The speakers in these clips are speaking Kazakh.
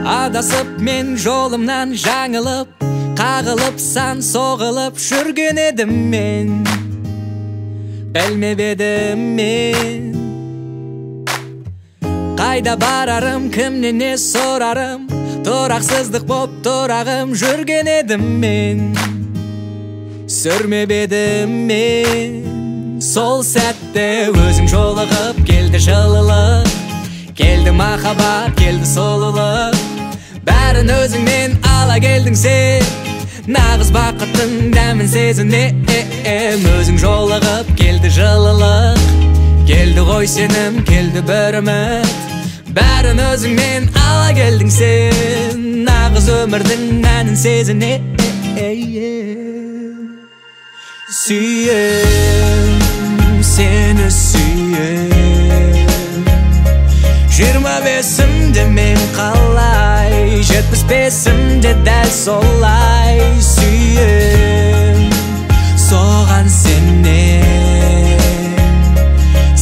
Adasıp men jolumdan жаңылып, қағылып сан соғылып жүрген едім мен. Білмеп едім мен қайда барарым, кімнен не сорарым, тұрақсыздық боп тұрағым жүрген едім мен. Сүрмеп едім мен сол сәтте өзің жолығып, келді жылылық, келді махаббат, келді сұлулық. Бәрін өзіңмен ала келдің сен, нағыз бақыттың дәмін сезінем. Өзің жолығып, келді жылылық, келді ғой сенім, келді бір үміт. Бәрін өзіңмен ала келдің сен, нағыз өмірдің мәнін сезінем. Сүйем, сені сүйем. 25-імде мен қалай, 75-імде дәл солай. Сүйем, соған сенем.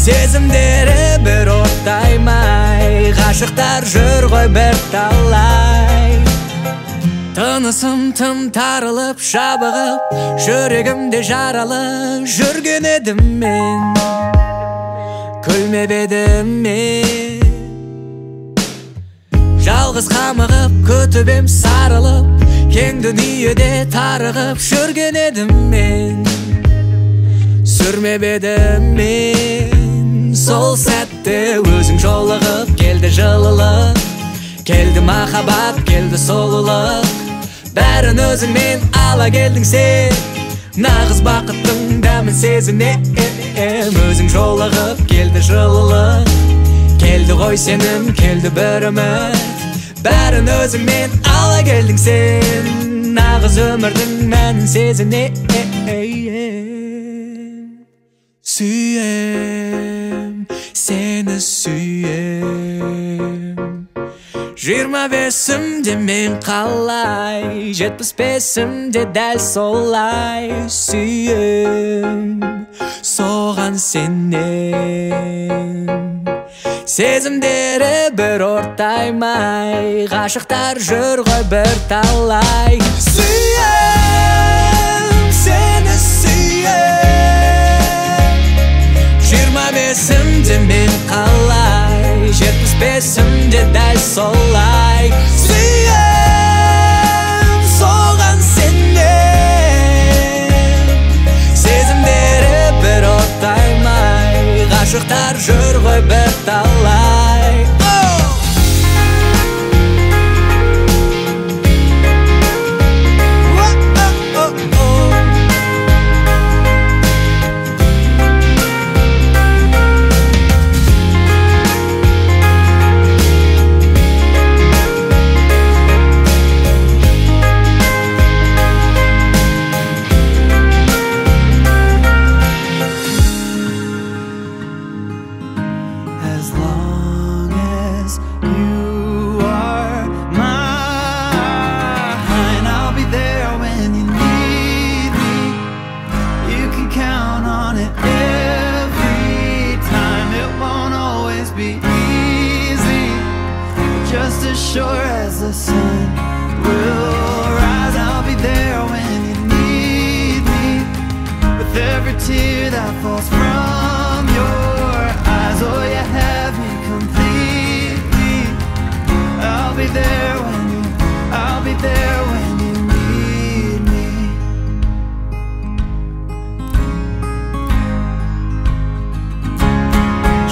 Сезімдері бір оттаймай, ғашықтар жүр ғой бір талай. Тынысым тым тарылып, жабығып, жүрегімде жаралы жүрген едім мен. Күлмеп едім мен, жалғыз қамығып, күтіп сарылып, кең дүниеде тарығып жүрген едім мен. Сүрмеп едім мен сол сәтте өзің жолығып, келді жылылық, келді махаббат, келді сұлулық. Бәрін өзіңмен ала келдің сен, нағыз бақыттың дәмін сезінем. Өзің жолығып, келді жылылық, келді ғой сенім, келді бір үміт. Бәрін өзіңмен ала келдің сен, нағыз өмірдің мәнін сезінем. Сүйем, сені сүйем. 25-імде мен қалай, 75-імде дәл солай. Сүйем, соған сенем. Сезімдері бір ортаймай, ғашықтар жүр ғой бір талай. Сүйем, сені сүйем. 25-імде мен қалай, 75-імде дәл солай. Сүйем, соған сенем. Сезімдері бір оттаймай, ғашықтар жүр ғой бір талай. Just as sure as the sun will rise, I'll be there when you need me. With every tear that falls from your eyes, oh, you have me completely. I'll be there when you, I'll be there when you need me.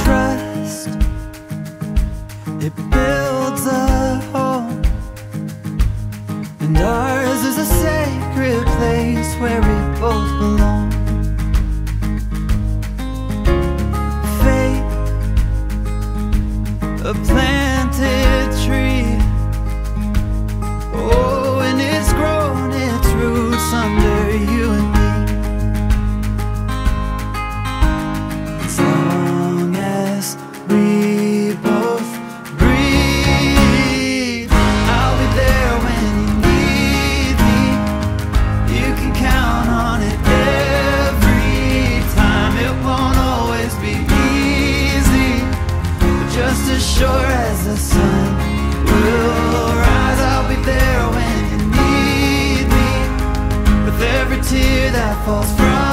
Trust, it builds a home, and ours is a sacred place where we both belong. Faith, a planted tree, oh, and it's grown its roots under you and me. As long as we both breathe, I'll be there when you need me. sure as the sun will rise, I'll be there when you need me. With every tear that falls from